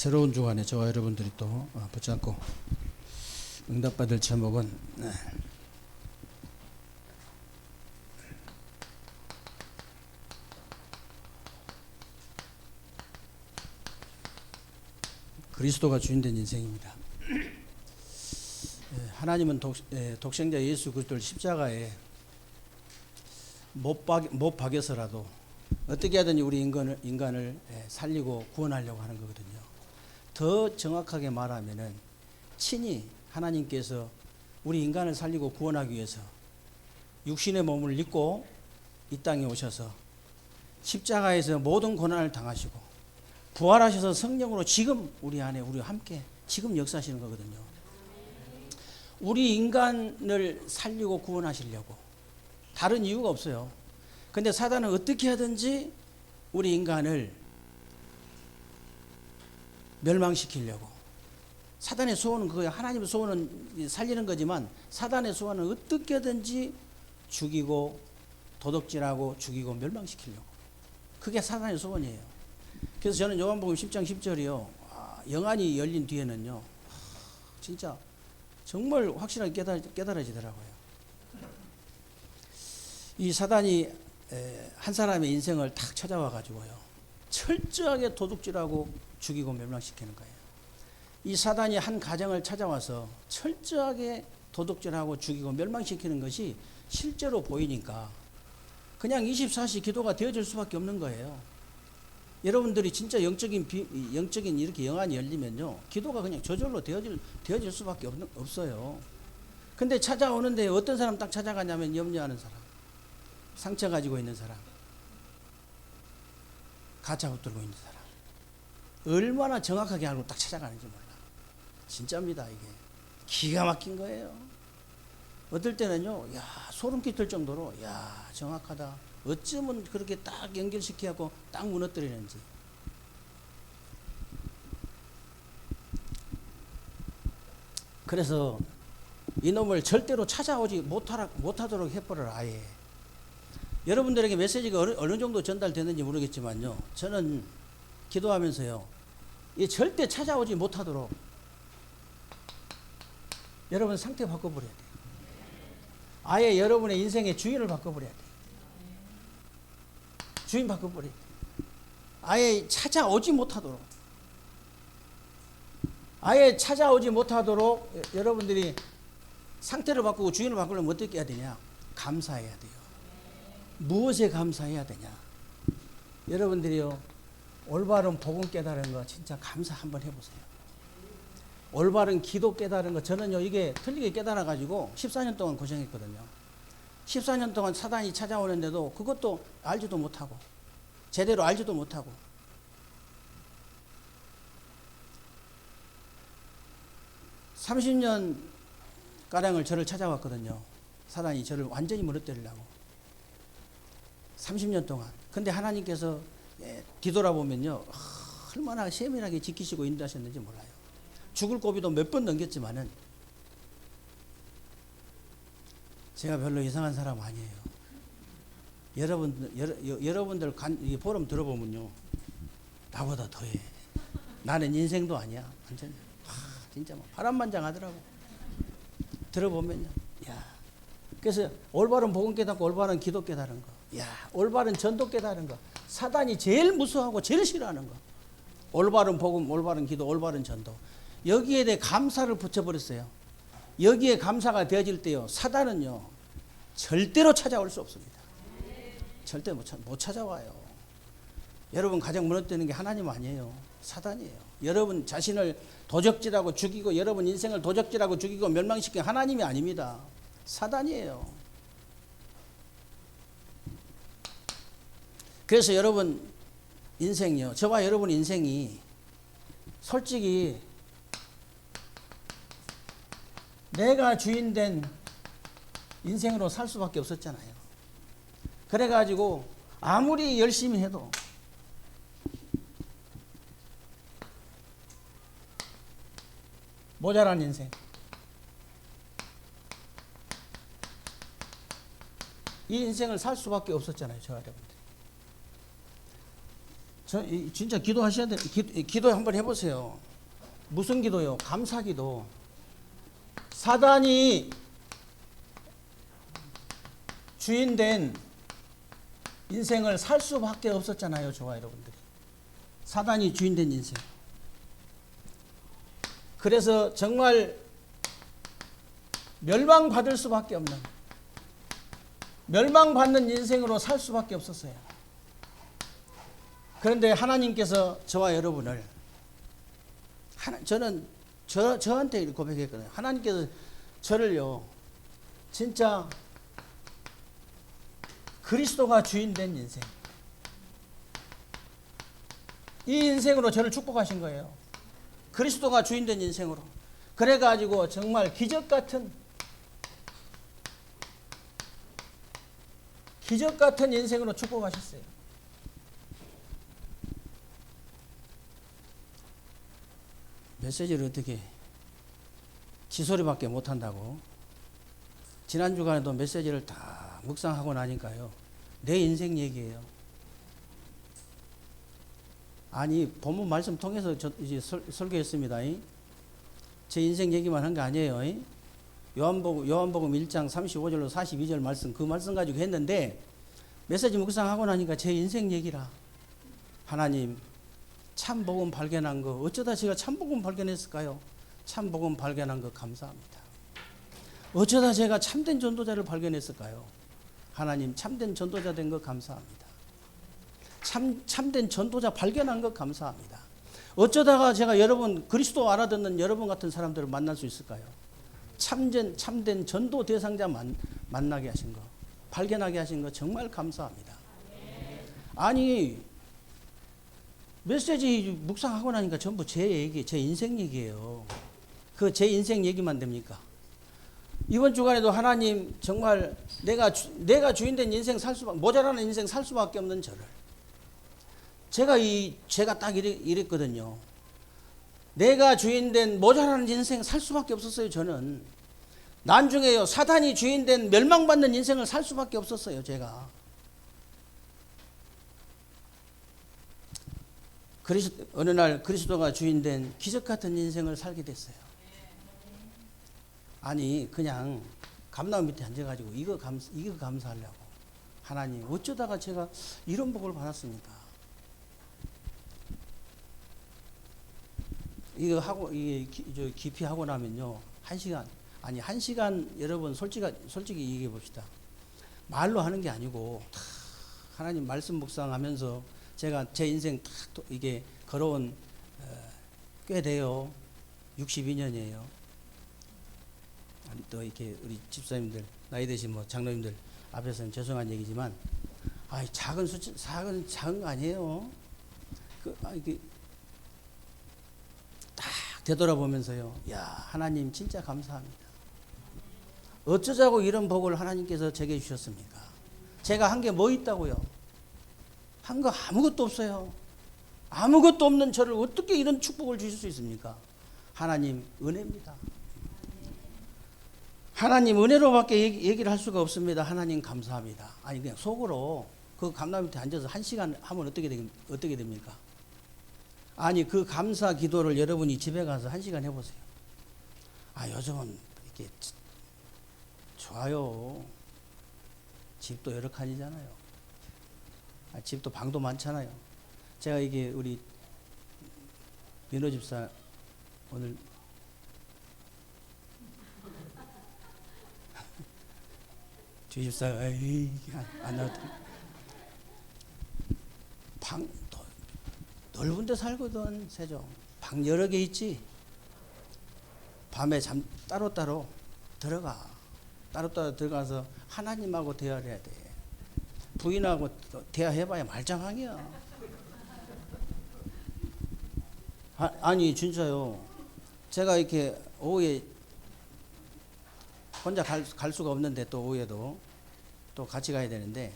새로운 주간에 저와 여러분들이 또 붙잡고 응답받을 제목은 그리스도가 주인된 인생입니다. 하나님은 독생자 예수 그리스도를 십자가에 못 박여서라도 어떻게 하든지 우리 인간을 살리고 구원하려고 하는 거거든요. 더 정확하게 말하면은 친히 하나님께서 우리 인간을 살리고 구원하기 위해서 육신의 몸을 입고 이 땅에 오셔서 십자가에서 모든 고난을 당하시고 부활하셔서 성령으로 지금 우리 안에 우리와 함께 지금 역사하시는 거거든요. 우리 인간을 살리고 구원하시려고 다른 이유가 없어요. 근데 사단은 어떻게 하든지 우리 인간을 멸망시키려고. 사단의 소원은 그거예요. 하나님의 소원은 살리는 거지만 사단의 소원은 어떻게 하든지 죽이고 도둑질하고 죽이고 멸망시키려고. 그게 사단의 소원이에요. 그래서 저는 요한복음 10장 10절이요. 영안이 열린 뒤에는요. 진짜 정말 확실하게 깨달아지더라고요. 이 사단이 한 사람의 인생을 탁 찾아와 가지고요. 철저하게 도둑질하고 죽이고 멸망시키는 거예요. 이 사단이 한 가정을 찾아와서 철저하게 도둑질하고 죽이고 멸망시키는 것이 실제로 보이니까 그냥 24시 기도가 되어질 수밖에 없는 거예요. 여러분들이 진짜 영적인 이렇게 영안이 열리면요. 기도가 그냥 저절로 되어질 수밖에 없어요. 근데 찾아오는데 어떤 사람 딱 찾아가냐면 염려하는 사람, 상처 가지고 있는 사람, 가짜 붙들고 있는 사람. 얼마나 정확하게 알고 딱 찾아가는지 몰라. 진짜입니다, 이게. 기가 막힌 거예요. 어떨 때는요, 야, 소름 끼칠 정도로, 야, 정확하다. 어쩌면 그렇게 딱 연결시켜갖고 딱 무너뜨리는지. 그래서 이놈을 절대로 찾아오지 못하도록 해버려라, 아예. 여러분들에게 메시지가 어느 정도 전달되는지 모르겠지만요. 저는 기도하면서요. 이 절대 찾아오지 못하도록 여러분 상태 바꿔버려야 돼요. 아예 여러분의 인생의 주인을 바꿔버려야 돼요. 주인 바꿔버려야 돼요. 아예 찾아오지 못하도록. 아예 찾아오지 못하도록 여러분들이 상태를 바꾸고 주인을 바꾸려면 어떻게 해야 되냐? 감사해야 돼요. 무엇에 감사해야 되냐? 여러분들이요. 올바른 복음 깨달은 거 진짜 감사 한번 해보세요. 올바른 기도 깨달은 거 저는요 이게 틀리게 깨달아 가지고 14년 동안 고생했거든요. 14년 동안 사단이 찾아오는데도 그것도 알지도 못하고 제대로 알지도 못하고 30년 가량을 저를 찾아왔거든요. 사단이 저를 완전히 무너뜨리려고 30년 동안. 근데 하나님께서 뒤돌아보면요 얼마나 세밀하게 지키시고 인도하셨는지 몰라요. 죽을 고비도 몇 번 넘겼지만은 제가 별로 이상한 사람 아니에요. 여러분들 이 포럼 들어보면요 나보다 더해. 나는 인생도 아니야. 완전 진짜 뭐 파란만장하더라고. 들어보면요. 야. 그래서 올바른 복음 깨닫고 올바른 기도 깨달은 거. 야, 올바른 전도 깨달은 거. 사단이 제일 무서워하고 제일 싫어하는 거. 올바른 복음, 올바른 기도, 올바른 전도. 여기에 대해 감사를 붙여버렸어요. 여기에 감사가 되어질 때요. 사단은요. 절대로 찾아올 수 없습니다. 절대 못 찾아와요. 여러분 가정 무너뜨리는 게 하나님 아니에요. 사단이에요. 여러분 자신을 도적질하고 죽이고 여러분 인생을 도적질하고 죽이고 멸망시킨 하나님이 아닙니다. 사단이에요. 그래서 여러분 인생이요. 저와 여러분 인생이 솔직히 내가 주인된 인생으로 살 수밖에 없었잖아요. 그래가지고 아무리 열심히 해도 모자란 인생. 이 인생을 살 수밖에 없었잖아요. 저와 여러분들. 진짜 기도하셔야 돼. 기도 한번 해보세요. 무슨 기도요? 감사 기도. 사단이 주인된 인생을 살 수밖에 없었잖아요. 저와 여러분들이. 사단이 주인된 인생. 그래서 정말 멸망받을 수밖에 없는, 멸망받는 인생으로 살 수밖에 없었어요. 그런데 하나님께서 저와 여러분을, 저는 저한테 고백했거든요. 하나님께서 저를요, 진짜 그리스도가 주인된 인생, 이 인생으로 저를 축복하신 거예요. 그리스도가 주인된 인생으로. 그래가지고 정말 기적 같은 인생으로 축복하셨어요. 메시지를 어떻게 지소리밖에 못한다고. 지난 주간에도 메시지를 다 묵상하고 나니까요, 내 인생 얘기예요. 아니, 본문 말씀 통해서 이제 설교했습니다. 제 인생 얘기만 한 게 아니에요. 요한복음 1장 35절로 42절 말씀, 그 말씀 가지고 했는데, 메시지 묵상하고 나니까 제 인생 얘기라. 하나님, 참복음 발견한 거, 어쩌다 제가 참복음 발견했을까요? 참복음 발견한 거 감사합니다. 어쩌다 제가 참된 전도자를 발견했을까요? 하나님, 참된 전도자 된 거 감사합니다. 참된 전도자 발견한 것 감사합니다. 어쩌다가 제가 여러분, 그리스도 알아듣는 여러분 같은 사람들을 만날 수 있을까요? 참된 전도 대상자 만나게 하신 거, 발견하게 하신 거 정말 감사합니다. 아니, 메시지 묵상하고 나니까 전부 제 얘기, 제 인생 얘기예요. 그 제 인생 얘기만 됩니까? 이번 주간에도 하나님 정말 내가 주인된 인생 모자라는 인생 살 수밖에 없는 저를, 제가 딱 이랬거든요. 내가 주인된 모자라는 인생 살 수밖에 없었어요. 저는 나중에요, 사단이 주인된 멸망받는 인생을 살 수밖에 없었어요. 제가 어느 날 그리스도가 주인된 기적같은 인생을 살게 됐어요. 아니, 그냥 감나무 밑에 앉아가지고 이거 감사하려고. 하나님, 어쩌다가 제가 이런 복을 받았습니까? 이거 하고, 이게 깊이 하고 나면요, 한 시간 여러분 솔직히 얘기해 봅시다. 말로 하는 게 아니고, 하나님 말씀 묵상하면서 제가 제 인생 이게 걸어온 꽤 돼요. 62년이에요. 또 이렇게 우리 집사님들, 나이 드신 장로님들 앞에서는 죄송한 얘기지만, 작은 거 아니에요. 이게 딱 되돌아보면서요, 야, 하나님 진짜 감사합니다. 어쩌자고 이런 복을 하나님께서 제게 주셨습니까? 제가 한 게 뭐 있다고요? 한 거 아무것도 없어요. 아무것도 없는 저를 어떻게 이런 축복을 주실 수 있습니까? 하나님 은혜입니다. 하나님 은혜로밖에 얘기를 할 수가 없습니다. 하나님 감사합니다. 아니, 그냥 속으로 그 감나무 밑에 앉아서 1시간 하면 어떻게 됩니까? 아니, 그 감사 기도를 여러분이 집에 가서 1시간 해보세요. 요즘은 이렇게 좋아요. 집도 여러 칸이잖아요. 집도 방도 많잖아요. 제가 이게 우리 민호 집사 오늘 주 집사 안 나왔더니 방 넓은 데 살거든. 세종 방 여러 개 있지. 밤에 따로따로 들어가서 하나님하고 대화를 해야 돼. 부인하고 대화해봐야 말짱하기야. 아니 진짜요. 제가 이렇게 오후에 혼자 갈 수가 없는데, 또 오후에도 또 같이 가야 되는데,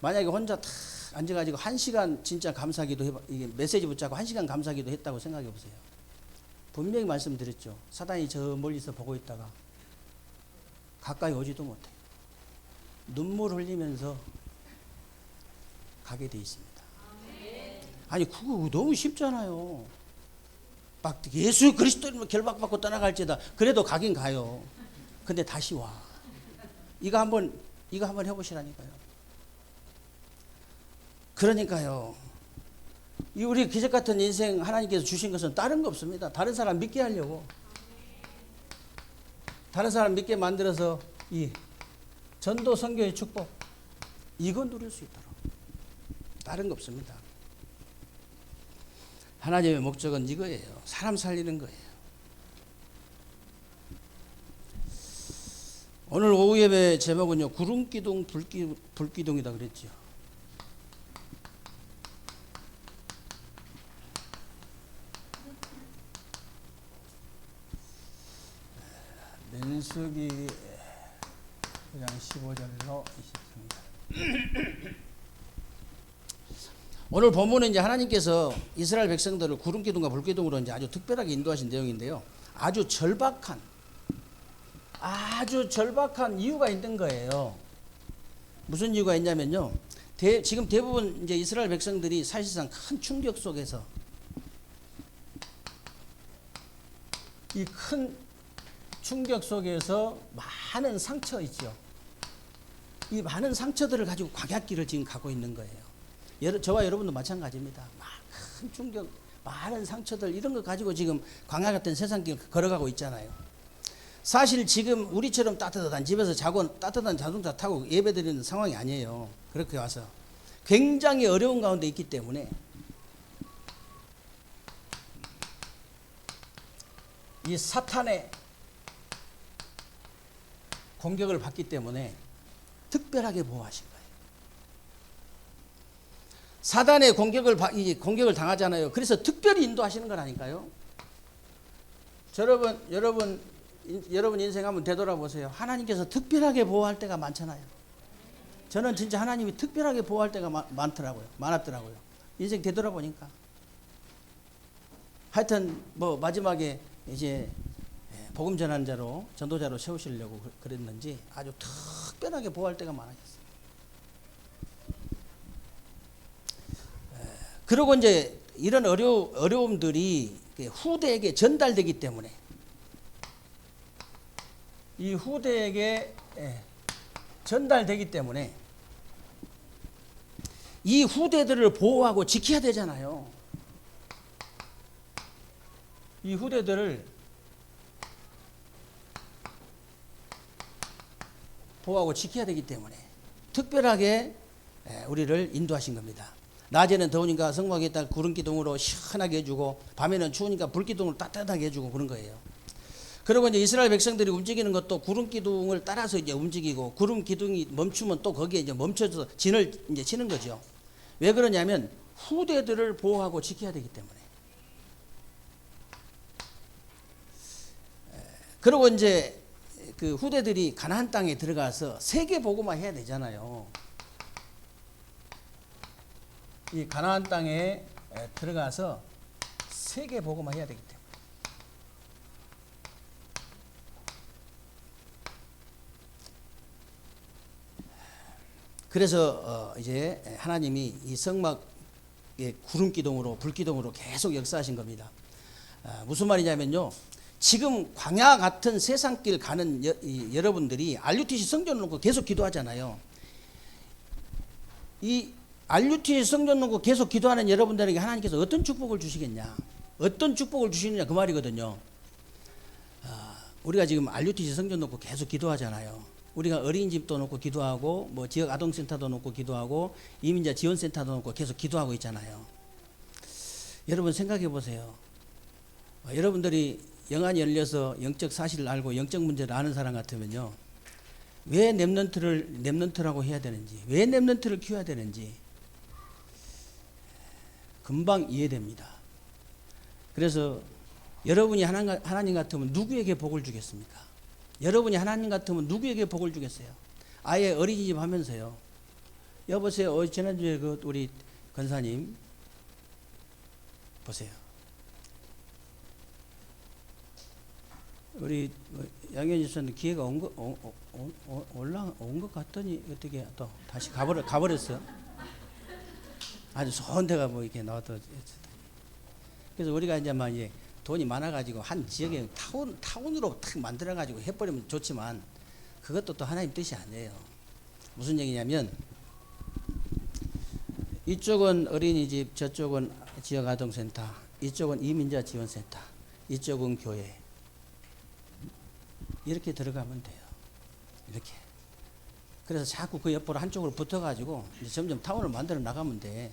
만약에 혼자 탁 앉아가지고 1시간 진짜 감사기도 이게 메시지 붙잡고 1시간 감사기도 했다고 생각해 보세요. 분명히 말씀드렸죠. 사단이 저 멀리서 보고 있다가 가까이 오지도 못해요. 눈물 흘리면서 가게 돼 있습니다. 아니 그거 너무 쉽잖아요. 막 예수 그리스도로 결박받고 떠나갈지다. 그래도 가긴 가요. 근데 다시 와. 이거 한번 해보시라니까요. 그러니까요. 이 우리 기적 같은 인생 하나님께서 주신 것은 다른 거 없습니다. 다른 사람 믿게 하려고. 다른 사람 믿게 만들어서 이 전도 선교의 축복 이거 누릴 수 있도록. 다른 거 없습니다. 하나님의 목적은 이거예요. 사람 살리는 거예요. 오늘 오후 예배 제목은요. 구름기둥 불기둥이다 그랬죠. 민수기 9장 15절로 23절. 오늘 본문은 이제 하나님께서 이스라엘 백성들을 구름기둥과 불기둥으로 이제 아주 특별하게 인도하신 내용인데요. 아주 절박한 이유가 있는 거예요. 무슨 이유가 있냐면요. 지금 대부분 이제 이스라엘 백성들이 사실상 큰 충격 속에서 이 큰 충격 속에서 많은 상처 있죠. 이 많은 상처들을 가지고 광야길을 지금 가고 있는 거예요. 저와 여러분도 마찬가지입니다. 막 큰 충격, 많은 상처들 이런 거 가지고 지금 광야 같은 세상길 걸어가고 있잖아요. 사실 지금 우리처럼 따뜻한 집에서 자고 따뜻한 자동차 타고 예배드리는 상황이 아니에요. 그렇게 와서 굉장히 어려운 가운데 있기 때문에 이 사탄의 공격을 받기 때문에 특별하게 보호하신 거예요. 사단의 공격을 당하잖아요. 그래서 특별히 인도하시는 거라니까요. 여러분 인생 한번 되돌아보세요. 하나님께서 특별하게 보호할 때가 많잖아요. 저는 진짜 하나님이 특별하게 보호할 때가 많았더라고요. 인생 되돌아보니까. 하여튼 뭐 마지막에 이제 복음 전하는 자로 전도자로 세우시려고 그랬는지 아주 특별하게 보호할 때가 많아졌어요. 그리고 이제 이런 어려움들이 후대에게 전달되기 때문에 이 후대에게 전달되기 때문에 이 후대들을 보호하고 지켜야 되잖아요. 이 후대들을 보호하고 지켜야 되기 때문에 특별하게 우리를 인도하신 겁니다. 낮에는 더우니까 성막에 딱 구름기둥으로 시원하게 해주고 밤에는 추우니까 불기둥으로 따뜻하게 해주고 그런 거예요. 그리고 이제 이스라엘 백성들이 움직이는 것도 구름기둥을 따라서 이제 움직이고 구름기둥이 멈추면 또 거기에 이제 멈춰서 진을 이제 치는 거죠. 왜 그러냐면 후대들을 보호하고 지켜야 되기 때문에. 그리고 이제 그 후대들이 가나안 땅에 들어가서 세계 복음화 해야 되잖아요. 이 가나안 땅에 들어가서 세계 복음화 해야 되기 때문에. 그래서 이제 하나님이 이 성막의 구름기둥으로 불기둥으로 계속 역사하신 겁니다. 무슨 말이냐면요. 지금 광야 같은 세상길 가는 여러분들이 RUTC 성전 놓고 계속 기도하잖아요. 이 RUTC 성전 놓고 계속 기도하는 여러분들에게 하나님께서 어떤 축복을 주시겠냐? 어떤 축복을 주시느냐 그 말이거든요. 우리가 지금 RUTC 성전 놓고 계속 기도하잖아요. 우리가 어린이집도 놓고 기도하고 뭐 지역 아동센터도 놓고 기도하고 이민자 지원센터도 놓고 계속 기도하고 있잖아요. 여러분 생각해 보세요. 여러분들이 영안이 열려서 영적 사실을 알고 영적 문제를 아는 사람 같으면요. 왜 렘넌트라고 해야 되는지, 왜 렘넌트를 키워야 되는지 금방 이해됩니다. 그래서 여러분이 하나님 같으면 누구에게 복을 주겠습니까? 여러분이 하나님 같으면 누구에게 복을 주겠어요? 아예 어린이집 하면서요. 여보세요. 지난주에 우리 권사님 보세요. 우리 양현지 선생님 기회가 온 것 같더니 어떻게 또 다시 가버렸어. 아주 좋은 데가 뭐 이렇게 나왔다. 그래서 우리가 이제 막 이제 돈이 많아가지고 한 지역에 타운으로 탁 만들어가지고 해버리면 좋지만 그것도 또 하나님 뜻이 아니에요. 무슨 얘기냐면 이쪽은 어린이집, 저쪽은 지역아동센터, 이쪽은 이민자 지원센터, 이쪽은 교회. 이렇게 들어가면 돼요. 이렇게. 그래서 자꾸 그 옆으로 한쪽으로 붙어가지고 이제 점점 타운을 만들어 나가면 돼.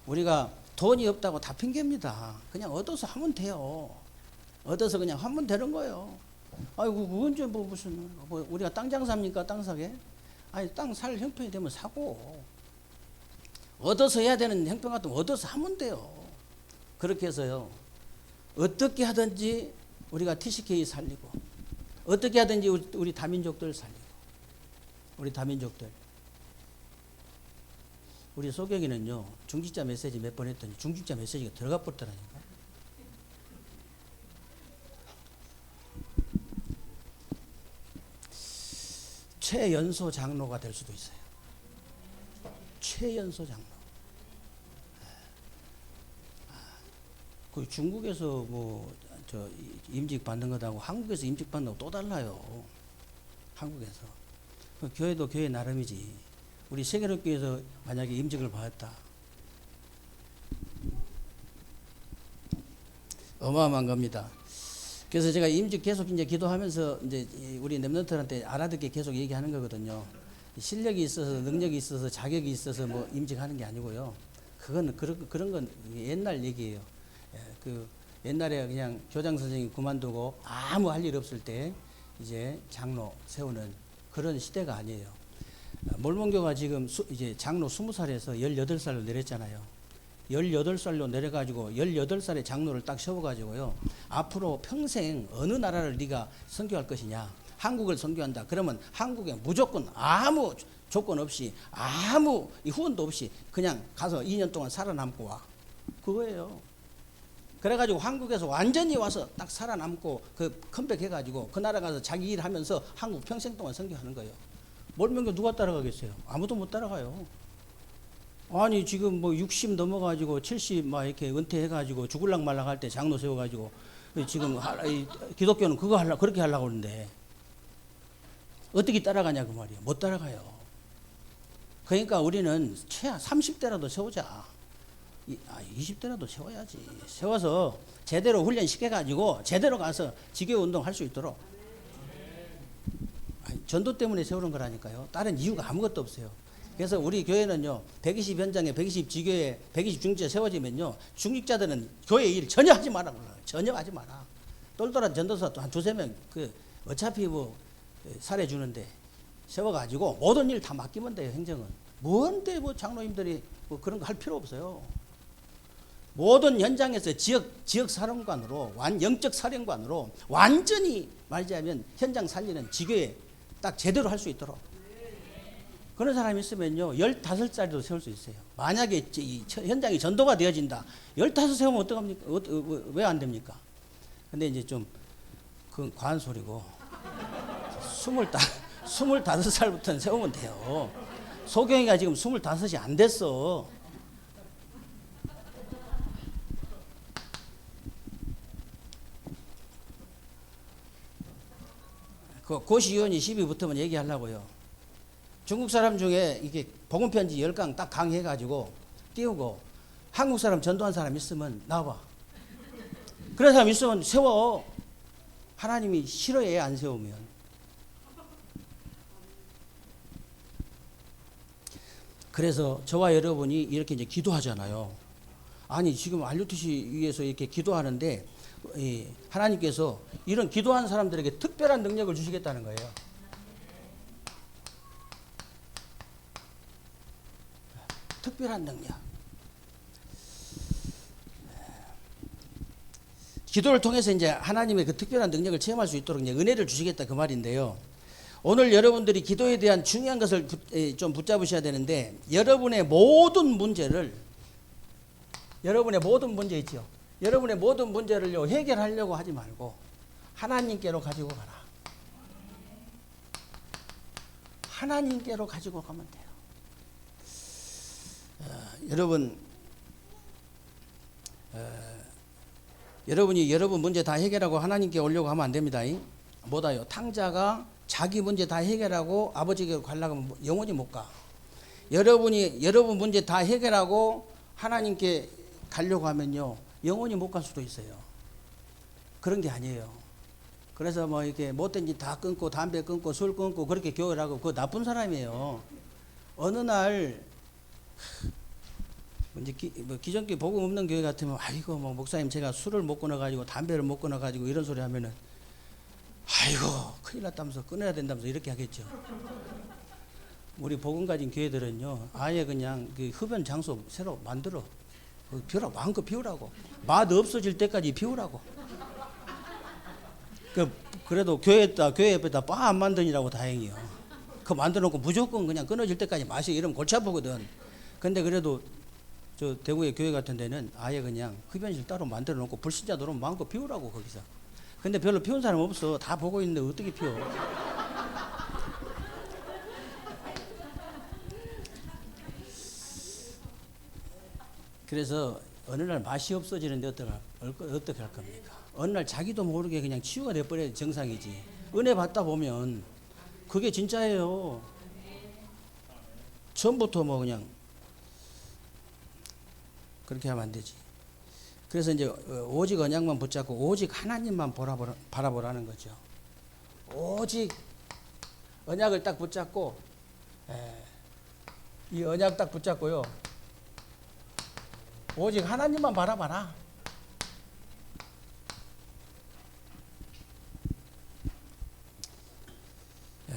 우리가 돈이 없다고 다 핑계입니다. 그냥 얻어서 하면 돼요. 얻어서 그냥 하면 되는 거예요. 아이고, 그 언제 뭐 무슨, 뭐 우리가 땅 장사입니까? 땅 사게? 아니, 땅 살 형편이 되면 사고. 얻어서 해야 되는 형편 같으면 얻어서 하면 돼요. 그렇게 해서요. 어떻게 하든지 우리가 TCK 살리고, 어떻게 하든지 우리 다민족들 살리고, 우리 다민족들. 우리 소경이는요, 중직자 메시지 몇 번 했더니 중직자 메시지가 들어가 버렸더라니까. 최연소 장로가 될 수도 있어요. 최연소 장로. 그 중국에서 뭐 저 임직 받는 것하고 한국에서 임직 받는 거 또 달라요. 한국에서. 그 교회도 교회 나름이지. 우리 세계롭교회에서 만약에 임직을 받았다. 어마어마한 겁니다. 그래서 제가 임직 계속 이제 기도하면서 이제 우리 랩런트한테 알아듣게 계속 얘기하는 거거든요. 실력이 있어서, 능력이 있어서, 자격이 있어서 뭐 임직하는 게 아니고요. 그건 그런 건 옛날 얘기예요. 그 옛날에 그냥 교장 선생님 그만두고 아무 할 일 없을 때 이제 장로 세우는 그런 시대가 아니에요. 몰몬교가 지금 이제 장로 20살에서 18살로 내렸잖아요. 18살로 내려가지고 18살에 장로를 딱 세워가지고요. 앞으로 평생 어느 나라를 네가 선교할 것이냐. 한국을 선교한다. 그러면 한국에 무조건 아무 조건 없이 아무 후원도 없이 그냥 가서 2년 동안 살아남고 와. 그거예요. 그래가지고 한국에서 완전히 와서 딱 살아남고 그 컴백해가지고 그 나라 가서 자기 일 하면서 한국 평생 동안 선교하는 거예요. 몰몬교 누가 따라가겠어요? 아무도 못 따라가요. 아니 지금 뭐 60 넘어가지고 70 막 이렇게 은퇴해가지고 죽을락 말락 할 때 장로 세워가지고 지금 기독교는 그거 그렇게 하려고 그러는데 어떻게 따라가냐 그 말이에요. 못 따라가요. 그러니까 우리는 최하 30대라도 세우자. 20대라도 세워야지. 세워서 제대로 훈련시켜가지고 제대로 가서 지교 운동 할 수 있도록. 전도 때문에 세우는 거라니까요. 다른 이유가 아무것도 없어요. 그래서 우리 교회는요, 120 현장에 120 지교에 120 중직자 세워지면요, 중직자들은 교회 일 전혀 하지 마라. 전혀 하지 마라. 똘똘한 전도사 또 한 두세 명, 어차피 뭐, 살해주는데 세워가지고 모든 일 다 맡기면 돼요, 행정은. 뭔데 뭐 장로님들이 뭐 그런 거 할 필요 없어요. 모든 현장에서 지역 사령관으로, 영적 사령관으로 완전히 말하자면 현장 살리는 지교에 딱 제대로 할 수 있도록. 그런 사람이 있으면요, 15살도 세울 수 있어요. 만약에 이 현장이 전도가 되어진다. 15 세우면 어떡합니까? 왜 안 됩니까? 근데 이제 좀, 그건 과한 소리고, 25살부터는 세우면 돼요. 소경이가 지금 25이 안 됐어. 그 고시위원이 시비 붙으면 얘기하려고요. 중국 사람 중에 이게 복음편지 10강 딱 강의해가지고 띄우고 한국 사람 전도한 사람 있으면 나와봐. 그런 사람 있으면 세워. 하나님이 싫어해, 안 세우면. 그래서 저와 여러분이 이렇게 이제 기도하잖아요. 아니, 지금 RUTC 위해서 이렇게 기도하는데, 하나님께서 이런 기도하는 사람들에게 특별한 능력을 주시겠다는 거예요. 특별한 능력. 기도를 통해서 이제 하나님의 그 특별한 능력을 체험할 수 있도록 이제 은혜를 주시겠다 그 말인데요. 오늘 여러분들이 기도에 대한 중요한 것을 좀 붙잡으셔야 되는데, 여러분의 모든 문제 있죠. 여러분의 모든 문제를 해결하려고 하지 말고 하나님께로 가지고 가라. 하나님께로 가지고 가면 돼요. 여러분, 여러분이 여러분 문제 다 해결하고 하나님께 오려고 하면 안 됩니다. 뭐다요? 탕자가 자기 문제 다 해결하고 아버지께 가려고 하면 영원히 못 가. 여러분이 여러분 문제 다 해결하고 하나님께 가려고 하면요, 영원히 못 갈 수도 있어요. 그런 게 아니에요. 그래서 뭐 이렇게 못된 짓 다 끊고 담배 끊고 술 끊고 그렇게 교회를 하고 그거 나쁜 사람이에요. 어느 날 이제 기존교 복음 없는 교회 같으면 아이고 뭐 목사님 제가 술을 못 끊어 가지고 담배를 못 끊어 가지고 이런 소리 하면은 아이고 큰일 났다면서 끊어야 된다면서 이렇게 하겠죠. 우리 복음 가진 교회들은요, 아예 그냥 그 흡연 장소 새로 만들어 비우라고, 마음껏 비우라고, 맛 없어질 때까지 비우라고. 그래도 교회 옆에다 바 안 만드니라고 다행이요. 그거 만들어 놓고 무조건 그냥 끊어질 때까지 마시고 이러면 골치 아프거든. 근데 그래도 저 대구의 교회 같은 데는 아예 그냥 흡연실 따로 만들어 놓고 불신자 들어오면 마음껏 피우라고 거기서. 근데 별로 피운 사람 없어. 다 보고 있는데 어떻게 피워. 그래서 어느 날 맛이 없어지는데 어떻게 할 겁니까? 어느 날 자기도 모르게 그냥 치유가 돼버려야 정상이지. 은혜 받다 보면 그게 진짜예요. 처음부터 뭐 그냥 그렇게 하면 안 되지. 그래서 이제 오직 언약만 붙잡고 오직 하나님만 바라보라는 거죠. 오직 언약을 딱 붙잡고, 이 언약 딱 붙잡고요, 오직 하나님만 바라봐라.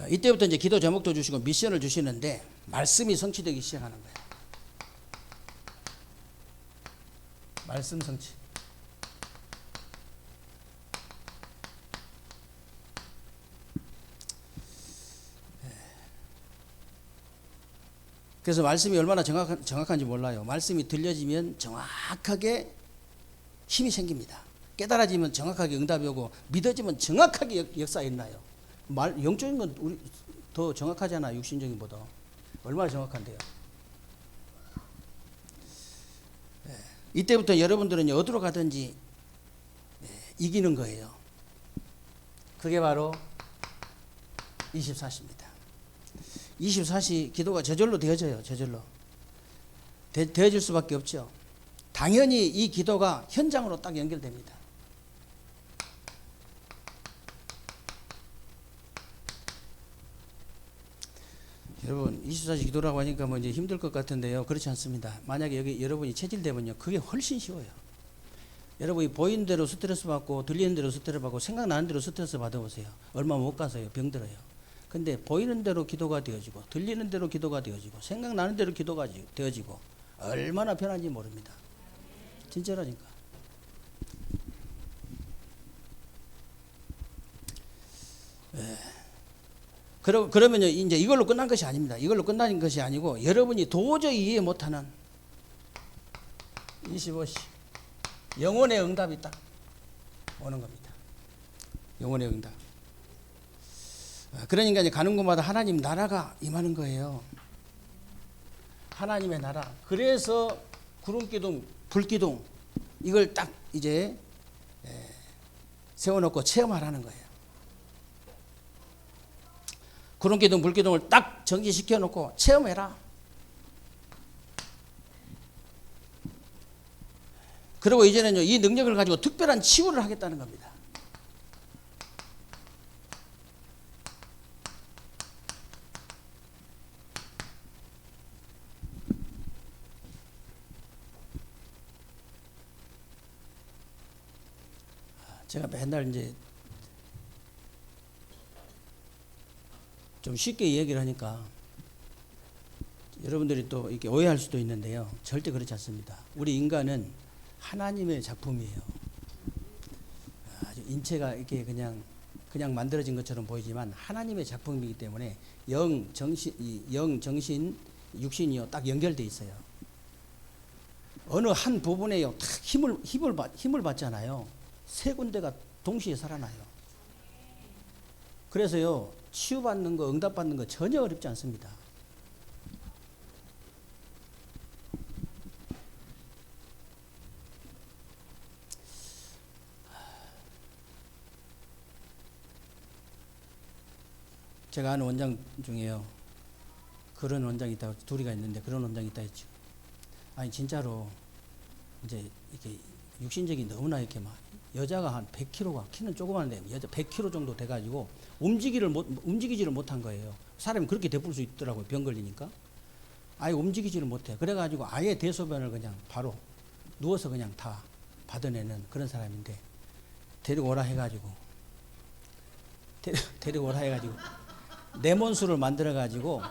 이때부터 이제 기도 제목도 주시고 미션을 주시는데 말씀이 성취되기 시작하는 거예요. 말씀 성취. 그래서 말씀이 얼마나 정확한지 몰라요. 말씀이 들려지면 정확하게 힘이 생깁니다. 깨달아지면 정확하게 응답이 오고 믿어지면 정확하게 역사가 일어나요. 영적인 건 우리 더 정확하잖아, 육신적인 보다. 얼마나 정확한데요. 이때부터 여러분들은 어디로 가든지 이기는 거예요. 그게 바로 24시입니다. 24시 기도가 저절로 되어져요. 저절로. 되어질 수밖에 없죠. 당연히 이 기도가 현장으로 딱 연결됩니다. 여러분 24시 기도라고 하니까 뭐 이제 힘들 것 같은데요. 그렇지 않습니다. 만약에 여기 여러분이 체질되면요, 그게 훨씬 쉬워요. 여러분이 보이는 대로 스트레스 받고 들리는 대로 스트레스 받고 생각나는 대로 스트레스 받아보세요. 얼마 못 가서요. 병들어요. 근데 보이는 대로 기도가 되어지고 들리는 대로 기도가 되어지고 생각나는 대로 기도가 되어지고 얼마나 편한지 모릅니다. 진짜라니까. 그러면요, 이제 이걸로 끝난 것이 아닙니다. 이걸로 끝나는 것이 아니고 여러분이 도저히 이해 못하는 25시 영혼의 응답이 딱 오는 겁니다. 영혼의 응답. 그러니까 이제 가는 곳마다 하나님 나라가 임하는 거예요. 하나님의 나라. 그래서 구름기둥, 불기둥 이걸 딱 이제 세워놓고 체험하라는 거예요. 구름기둥, 불기둥을 딱 정지시켜 놓고 체험해라. 그리고 이제는요, 이 능력을 가지고 특별한 치유를 하겠다는 겁니다. 제가 맨날 이제 좀 쉽게 얘기를 하니까 여러분들이 또 이렇게 오해할 수도 있는데요. 절대 그렇지 않습니다. 우리 인간은 하나님의 작품이에요. 아주 인체가 이렇게 그냥 만들어진 것처럼 보이지만 하나님의 작품이기 때문에 영, 정신, 육신이요 딱 연결돼 있어요. 어느 한 부분에요 딱 힘을 받잖아요. 세 군데가 동시에 살아나요. 그래서요, 치유받는 거, 응답받는 거 전혀 어렵지 않습니다. 제가 아는 원장 중에요. 그런 원장이 있다고, 둘이가 있는데 그런 원장이 있다 했죠. 아니, 진짜로, 이제, 이렇게, 육신적인 너무나 이렇게 막, 여자가 한 100kg가, 키는 조그만데, 여자 100kg 정도 돼가지고, 움직이지를 못한 거예요. 사람이 그렇게 돼볼 수 있더라고요. 병 걸리니까. 아예 움직이지를 못해. 그래가지고 아예 대소변을 그냥 바로 누워서 그냥 다 받아내는 그런 사람인데, 데리고 오라 해가지고, 데리고 오라 해가지고, 레몬수를 만들어가지고,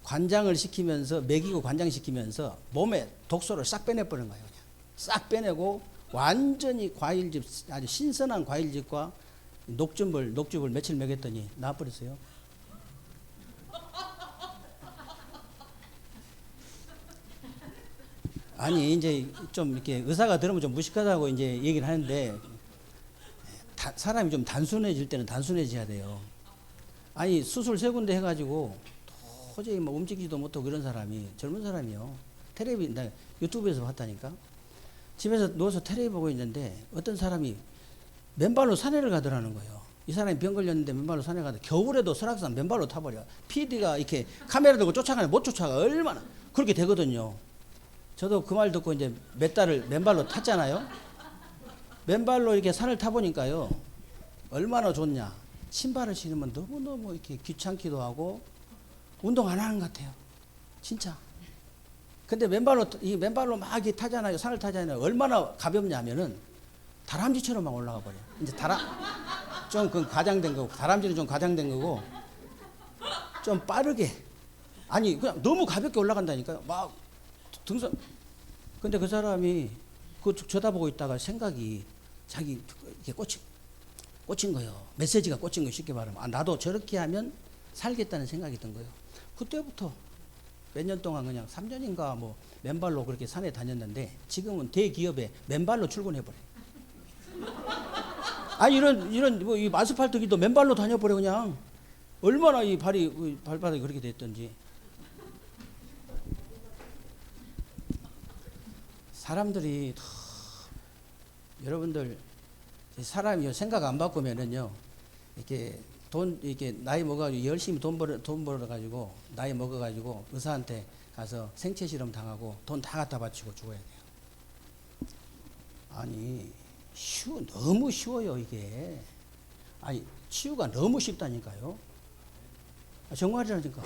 관장을 시키면서, 먹이고 관장시키면서 몸에 독소를 싹 빼내버린 거예요. 그냥. 싹 빼내고, 완전히 과일즙, 아주 신선한 과일즙과 녹즙을 며칠 먹였더니 나와버렸어요. 아니, 이제 좀 이렇게 의사가 들으면 좀 무식하다고 이제 얘기를 하는데, 사람이 좀 단순해질 때는 단순해져야 돼요. 아니, 수술 3군데 해가지고 도저히 뭐 움직이지도 못하고 그런 사람이, 젊은 사람이요. 텔레비, 나 유튜브에서 봤다니까. 집에서 누워서 텔레비 보고 있는데 어떤 사람이 맨발로 산에를 가더라는 거예요. 이 사람이 병 걸렸는데 맨발로 산에 가다, 겨울에도 설악산 맨발로 타버려. PD가 이렇게 카메라 들고 쫓아가는데 못 쫓아가. 얼마나 그렇게 되거든요. 저도 그 말 듣고 이제 몇 달을 맨발로 탔잖아요. 맨발로 이렇게 산을 타보니까요, 얼마나 좋냐. 신발을 신으면 너무너무 이렇게 귀찮기도 하고 운동 안 하는 것 같아요. 진짜. 근데 맨발로 막 이렇게 타잖아요. 산을 타잖아요. 얼마나 가볍냐면은 다람쥐처럼 막 올라가 버려. 이제 좀 그 과장된 거고, 다람쥐는 좀 과장된 거고, 좀 빠르게. 아니, 그냥 너무 가볍게 올라간다니까요. 막 등산. 근데 그 사람이 그거 쳐다보고 있다가 생각이 자기 이렇게 꽂힌 거예요. 메시지가 꽂힌 거예요. 쉽게 말하면. 아, 나도 저렇게 하면 살겠다는 생각이 든 거예요. 그때부터 몇 년 동안 그냥 3년인가 뭐 맨발로 그렇게 산에 다녔는데, 지금은 대기업에 맨발로 출근해버려. 아니, 이런 뭐 이 아스팔트기도 맨발로 다녀버려. 그냥 얼마나 이 발바닥이 그렇게 됐던지. 사람들이 여러분들, 사람이 생각 안 바꾸면은요, 이렇게 나이 먹어가지고 열심히 돈 벌어가지고 나이 먹어가지고 의사한테 가서 생체 실험 당하고 돈 다 갖다 바치고 죽어야 돼요. 아니, 너무 쉬워요 이게. 아니, 치유가 너무 쉽다니까요. 정말이라니까.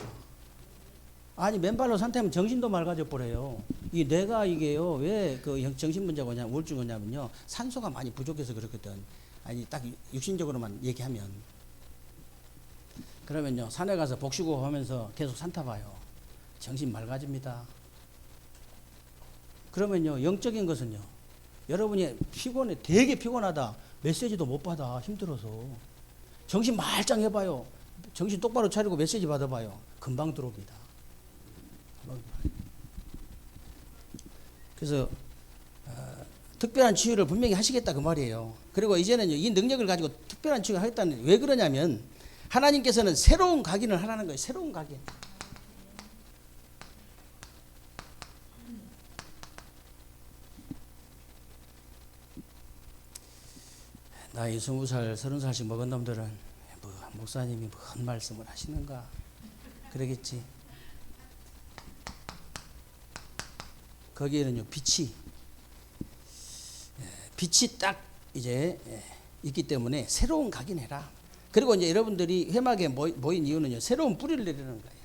아니, 맨발로 산 타면 정신도 맑아져 버려요. 이 뇌가 이게요, 왜 그 정신 문제가 오냐, 우울증 오냐면요, 산소가 많이 부족해서 그렇거든. 아니, 딱 육신적으로만 얘기하면. 그러면요, 산에 가서 복식호흡 하면서 계속 산 타봐요. 정신 맑아집니다. 그러면요, 영적인 것은요, 여러분이 되게 피곤하다, 메시지도 못 받아, 힘들어서. 정신 말짱 해봐요. 정신 똑바로 차리고 메시지 받아봐요. 금방 들어옵니다. 그래서 특별한 치유를 분명히 하시겠다 그 말이에요. 그리고 이제는 이 능력을 가지고 특별한 치유를 하겠다는, 왜 그러냐면 하나님께서는 새로운 각인을 하라는 거예요. 새로운 각인. 나이 20살, 30살씩 먹은 놈들은 뭐 목사님이 뭔 말씀을 하시는가 그러겠지. 거기에는요, 빛이 딱 이제 있기 때문에 새로운 각인해라. 그리고 이제 여러분들이 회막에 모인 이유는요, 새로운 뿌리를 내리는 거예요.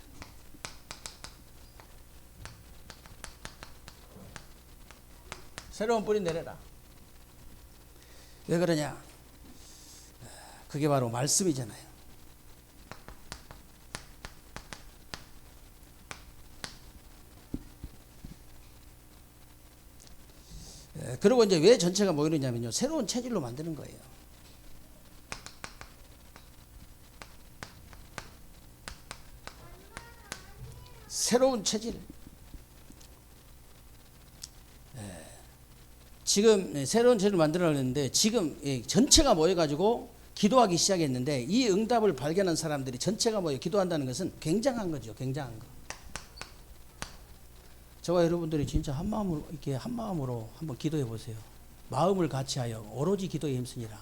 새로운 뿌리 내려라. 왜 그러냐? 그게 바로 말씀이잖아요. 그리고 이제 왜 전체가 모이느냐면요, 새로운 체질로 만드는 거예요. 새로운 체질. 지금 새로운 체질을 만들어야 하는데, 지금 전체가 모여가지고 기도하기 시작했는데, 이 응답을 발견한 사람들이 전체가 모여 기도한다는 것은 굉장한 거죠. 굉장한 거. 저와 여러분들이 진짜 한 마음으로 한번 기도해 보세요. 마음을 같이하여 오로지 기도에 힘쓰니라.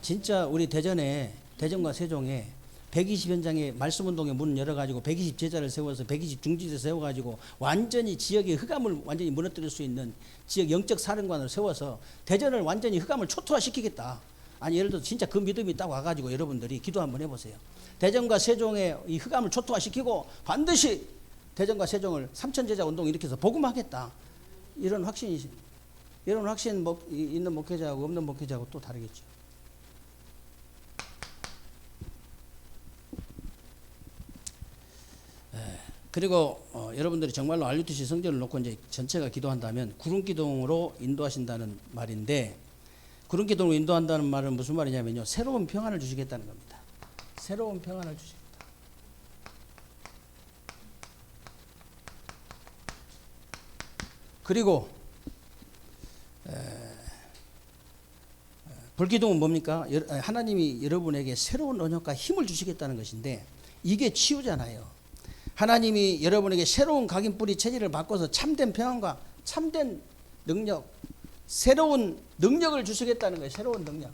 진짜 우리 대전과 세종에 120 현장에 말씀 운동의 문을 열어가지고 120 제자를 세워서 120 중지를 세워가지고 완전히 지역의 흑암을 완전히 무너뜨릴 수 있는 지역 영적 사령관을 세워서 대전을 완전히 흑암을 초토화시키겠다. 아니 예를 들어서 진짜 그 믿음이 딱 와가지고 여러분들이 기도 한번 해보세요. 대전과 세종의 이 흑암을 초토화시키고 반드시 대전과 세종을 삼천제자 운동을 일으켜서 복음하겠다. 이런 확신이, 이런 확신 있는 목회자하고 없는 목회자하고 또 다르겠죠. 그리고 여러분들이 정말로 RUTC 성전을 놓고 이제 전체가 기도한다면 구름기둥으로 인도하신다는 말인데, 구름기둥으로 인도한다는 말은 무슨 말이냐면요, 새로운 평안을 주시겠다는 겁니다. 새로운 평안을 주시겠다. 그리고 불기둥은 뭡니까? 하나님이 여러분에게 새로운 언약과 힘을 주시겠다는 것인데, 이게 치유잖아요. 하나님이 여러분에게 새로운 각인뿌리 체질을 바꿔서 참된 평안과 참된 능력, 새로운 능력을 주시겠다는 거예요. 새로운 능력.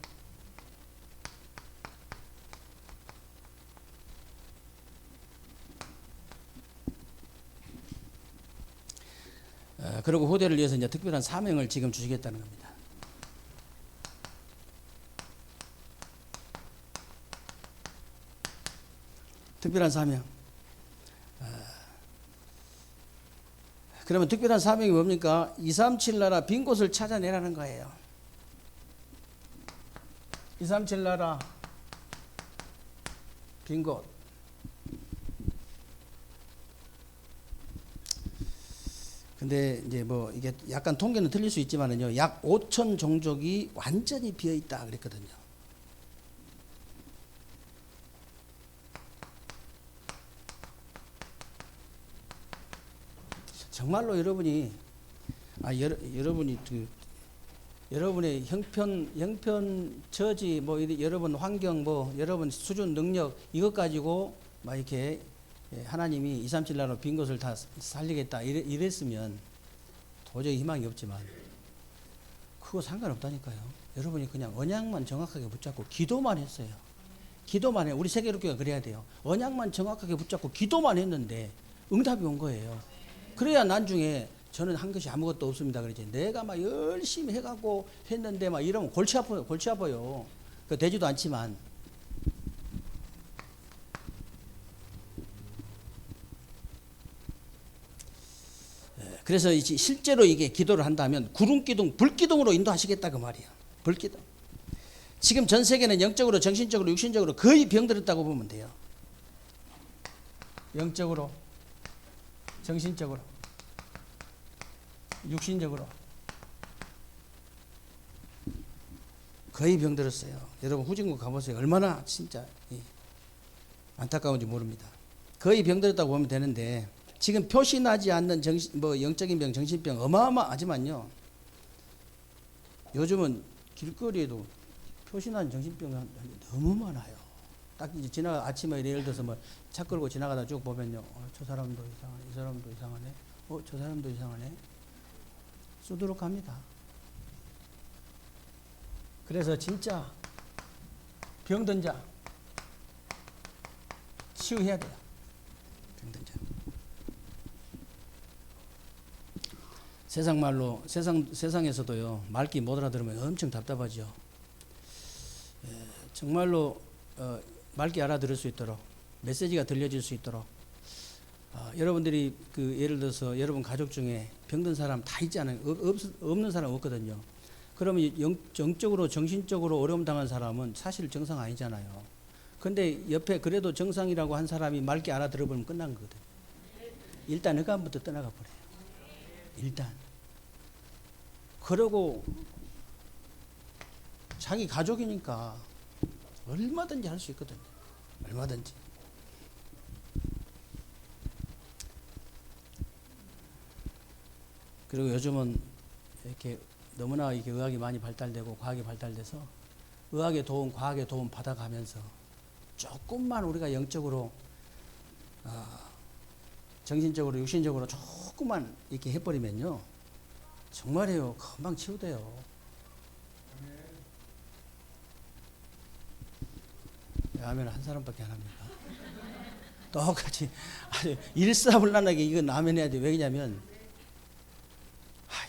그리고 후대를 위해서 이제 특별한 사명을 지금 주시겠다는 겁니다. 특별한 사명. 그러면 특별한 사명이 뭡니까? 237 나라 빈 곳을 찾아내라는 거예요. 237 나라 빈 곳. 근데 이제 뭐 이게 약간 통계는 틀릴 수 있지만은요, 약 5천 종족이 완전히 비어 있다 그랬거든요. 정말로 여러분이 여러분이 여러분의 형편 처지 여러분 환경 여러분 수준 능력 이것 가지고 막 이렇게 하나님이 237 나라 빈 곳을 다 살리겠다 이랬으면 도저히 희망이 없지만 그거 상관없다니까요. 여러분이 그냥 언약만 정확하게 붙잡고 기도만 했어요. 기도만 해. 우리 세계교회가 그래야 돼요. 언약만 정확하게 붙잡고 기도만 했는데 응답이 온 거예요. 그래야 나중에 저는 한 것이 아무것도 없습니다. 그러지. 내가 막 열심히 해갖고 했는데 막 이러면 골치 아파요. 그 되지도 않지만. 그래서 이제 실제로 이게 기도를 한다면 구름기둥, 불기둥으로 인도하시겠다 그 말이에요. 불기둥. 지금 전 세계는 영적으로, 정신적으로, 육신적으로 거의 병들었다고 보면 돼요. 영적으로, 정신적으로, 육신적으로 거의 병들었어요. 여러분 후진국 가보세요. 얼마나 진짜 안타까운지 모릅니다. 거의 병들었다고 보면 되는데 지금 표시나지 않는 영적인 병, 정신병 어마어마하지만요. 요즘은 길거리에도 표시나는 정신병이 너무 많아요. 딱 이제 아침에 예를 들어서 차 끌고 지나가다 쭉 보면요. 저 사람도 이상하네. 이 사람도 이상하네. 저 사람도 이상하네. 쏘도록 합니다. 그래서 진짜 병든 자 치유해야 돼요. 병든 자. 세상 말로 세상에서도요. 말귀 못 알아들으면 엄청 답답하죠. 정말로 말귀 알아들을 수 있도록 메시지가 들려질 수 있도록 여러분들이 예를 들어서 여러분 가족 중에 병든 사람 다 있지 않아요? 없는 사람 없거든요. 그러면 영적으로 정신적으로 어려움 당한 사람은 사실 정상 아니잖아요. 근데 옆에 그래도 정상이라고 한 사람이 맑게 알아들어보면 끝난 거거든요. 일단 흑암부터 떠나가 버려요. 일단. 그러고 자기 가족이니까 얼마든지 할 수 있거든요. 얼마든지. 그리고 요즘은 이렇게 너무나 이렇게 의학이 많이 발달되고 과학이 발달돼서 의학의 도움, 과학의 도움 받아가면서 조금만 우리가 영적으로, 정신적으로, 육신적으로 조금만 이렇게 해버리면요. 정말이에요. 금방 치유돼요. 아멘 한 사람밖에 안 합니까? 똑같이 아주 일사불란하게 이거 나면해야 돼. 왜냐면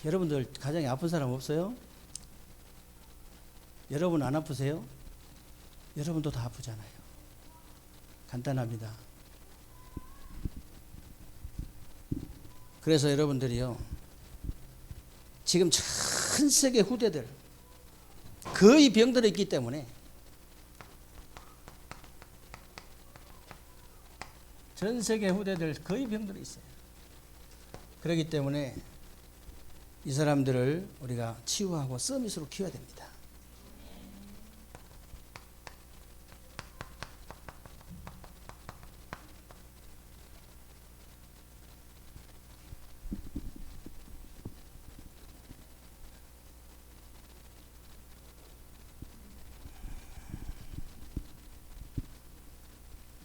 여러분들 가정에 아픈 사람 없어요? 여러분 안 아프세요? 여러분도 다 아프잖아요. 간단합니다. 그래서 여러분들이요, 지금 전 세계 후대들 거의 병들어 있기 때문에, 전 세계 후대들 거의 병들어 있어요. 그렇기 때문에 이 사람들을 우리가 치유하고 서밋으로 키워야 됩니다.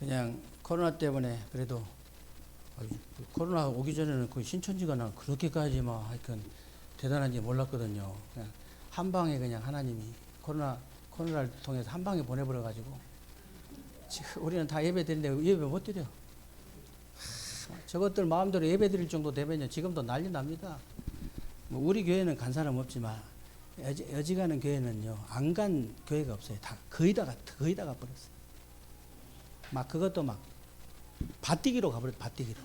그냥 코로나 때문에 그래도 코로나 오기 전에는 거의 신천지가 나 그렇게까지 막 하여튼 대단한지 몰랐거든요. 그냥 한 방에 그냥 하나님이 코로나를 통해서 한 방에 보내버려 가지고 지금 우리는 다 예배 드리는데 예배 못 드려. 저것들 마음대로 예배 드릴 정도 되면요 지금도 난리 납니다. 뭐 우리 교회는 간 사람 없지만 여지가는 교회는요 안 간 교회가 없어요. 다 거의 다 가버렸어요. 막 그것도 막 밭뛰기로 가버렸어. 밭뛰기로.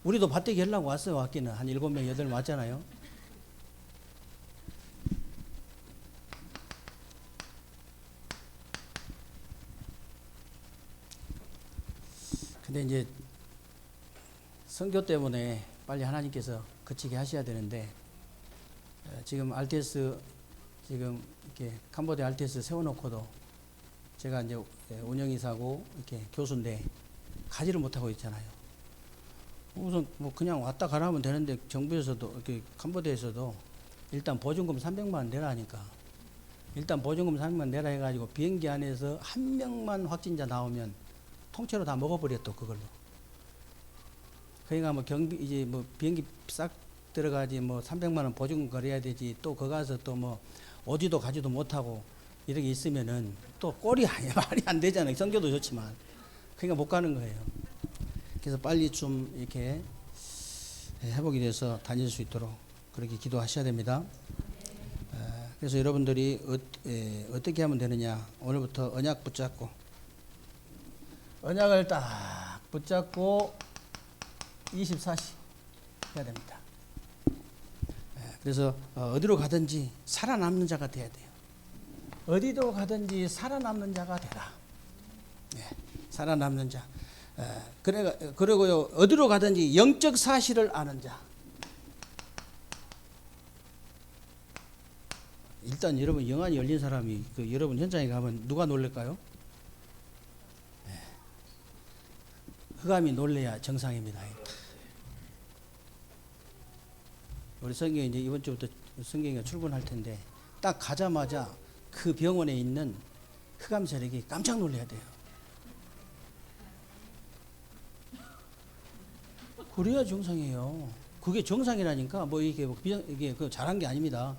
우리도 밭뛰기 하려고 왔어요. 왔기는 한 7명 8명 왔잖아요. 근데 이제 선교 때문에 빨리 하나님께서 그치게 하셔야 되는데, 지금 RTS 지금 이렇게 캄보디아 RTS 세워놓고도 제가 이제 운영이사고 이렇게 교수인데 가지를 못하고 있잖아요. 우선 뭐 그냥 왔다 가라 하면 되는데 정부에서도 이렇게 캄보디아에서도 일단 보증금 300만 원 내라 하니까, 일단 보증금 300만 원 내라 해가지고 비행기 안에서 한 명만 확진자 나오면 통째로 다 먹어버렸어 그걸로. 그러니까 뭐 이제 뭐 비행기 싹 들어가지 뭐 300만 원 보증금 거려야 되지, 또 거 가서 또 뭐 오지도 가지도 못하고 이렇게 있으면은 또 꼴이 아니야. 말이 안 되잖아요. 성교도 좋지만. 그러니까 못 가는 거예요. 그래서 빨리 좀 이렇게 회복이 돼서 다닐 수 있도록 그렇게 기도하셔야 됩니다. 그래서 여러분들이 어떻게 하면 되느냐. 오늘부터 언약 붙잡고, 언약을 딱 붙잡고 24시 해야 됩니다. 그래서 어디로 가든지 살아남는 자가 돼야 돼요. 어디로 가든지 살아남는 자가 되라. 살아남는 자. 그리고요, 어디로 가든지 영적 사실을 아는 자. 일단 여러분 영안이 열린 사람이 여러분 현장에 가면 누가 놀랄까요? 흑암이 놀래야 정상입니다. 우리 성경에 이제 이번 주부터 성경에 출근할 텐데 딱 가자마자 그 병원에 있는 흑암 세력이 깜짝 놀라야 돼요. 그래야 정상이에요. 그게 정상이라니까. 뭐 이게 이게 그 잘한 게 아닙니다.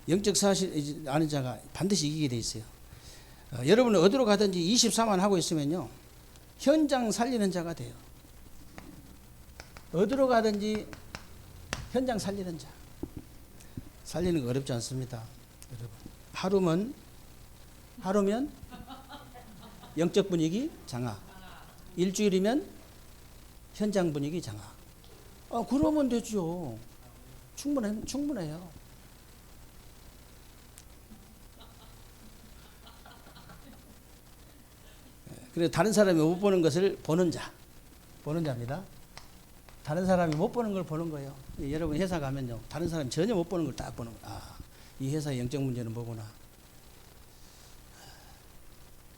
영적 사실 아는 자가 반드시 이기게 돼 있어요. 여러분은 어디로 가든지 24만 하고 있으면요 현장 살리는 자가 돼요. 어디로 가든지 현장 살리는 자. 살리는 거 어렵지 않습니다. 여러분 하루면 영적 분위기 장악, 일주일이면 현장 분위기 장악. 그러면 되죠. 충분해요. 그래 다른 사람이 못 보는 것을 보는 자입니다. 다른 사람이 못 보는 걸 보는 거예요. 여러분 회사 가면요, 다른 사람이 전혀 못 보는 걸 딱 보는 거예요. 이 회사의 영적 문제는 뭐구나.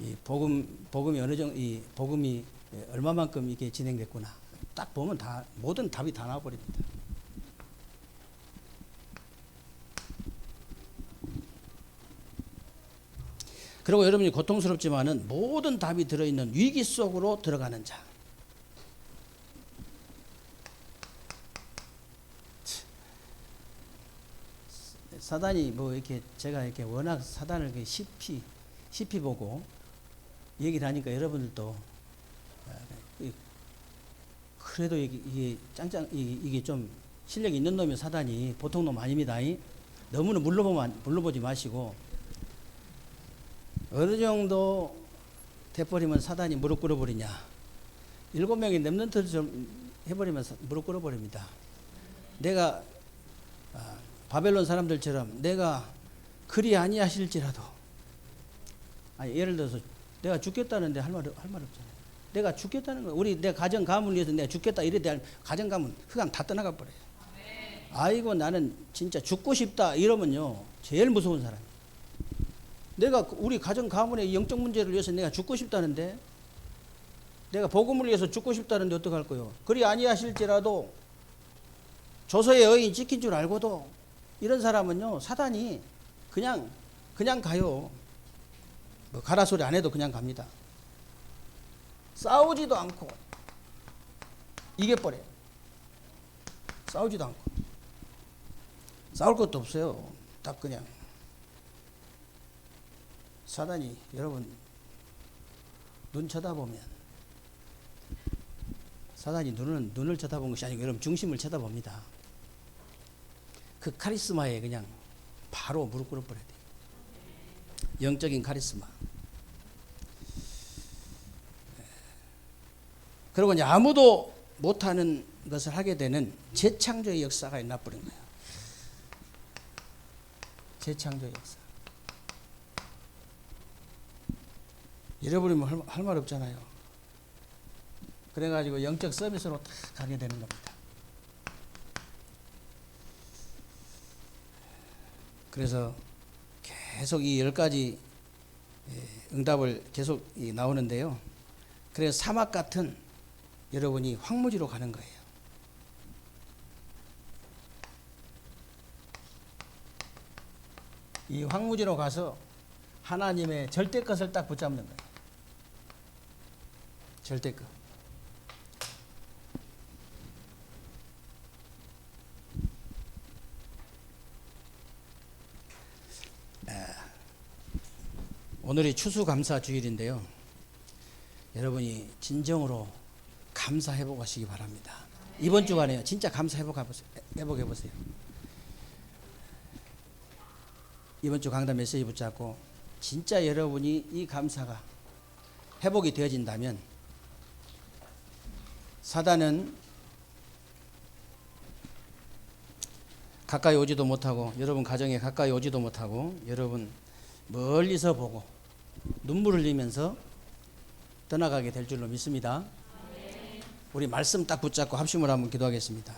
이 복음이 어느 정도, 이 복음이 얼마만큼 이게 진행됐구나. 딱 보면 다 모든 답이 다 나와버립니다. 그리고 여러분이 고통스럽지만은 모든 답이 들어있는 위기 속으로 들어가는 자. 사단이 뭐 이렇게 제가 이렇게 워낙 사단을 이렇게 깊이 보고 얘기를 하니까 여러분들도 그래도 이게 이게 좀 실력이 있는 놈이 사단이 보통 놈 아닙니다. 너무는 물러보지 마시고 어느 정도 돼버리면 사단이 무릎 꿇어버리냐. 7명이 렘넌트처럼 해버리면 무릎 꿇어버립니다. 내가 바벨론 사람들처럼 내가 그리 아니하실지라도, 아니 예를 들어서 내가 죽겠다는데 할 말 없잖아요. 내가 죽겠다는 거, 내 가정 가문을 위해서 내가 죽겠다 이래 대한 가정 가문 흑암 다 떠나가 버려요. 아이고 나는 진짜 죽고 싶다 이러면요 제일 무서운 사람. 내가 우리 가정 가문의 영적 문제를 위해서 내가 죽고 싶다는데, 내가 복음을 위해서 죽고 싶다는데 어떡할 거요? 그리 아니하실지라도 조서의 여인이 찍힌 줄 알고도 이런 사람은요 사단이 그냥 가요. 뭐 가라 소리 안 해도 그냥 갑니다. 싸우지도 않고 이겨버려요. 싸우지도 않고 싸울 것도 없어요. 딱 그냥 사단이 여러분 눈 쳐다보면, 사단이 눈을 쳐다본 것이 아니고 여러분 중심을 쳐다봅니다. 그 카리스마에 그냥 바로 무릎 꿇어버려야 돼요. 영적인 카리스마. 그리고 이제 아무도 못하는 것을 하게 되는 재창조의 역사가 일어나버린 거예요. 재창조의 역사. 잃어버리면 할 말 없잖아요. 그래가지고 영적 서비스로 다 가게 되는 겁니다. 그래서 계속 이 10가지 응답을 계속 나오는데요. 그래서 사막 같은 여러분이 황무지로 가는 거예요. 이 황무지로 가서 하나님의 절대것을 딱 붙잡는 거예요. 절대것. 오늘이 추수감사 주일인데요. 여러분이 진정으로 감사해보고 가시기 바랍니다. 이번 주간에요. 진짜 회복해보세요. 이번 주 강단 메시지 붙잡고 진짜 여러분이 이 감사가 회복이 되어진다면 사단은 가까이 오지도 못하고, 여러분 가정에 가까이 오지도 못하고, 여러분 멀리서 보고 눈물 흘리면서 떠나가게 될 줄로 믿습니다. 우리 말씀 딱 붙잡고 합심을 한번 기도하겠습니다.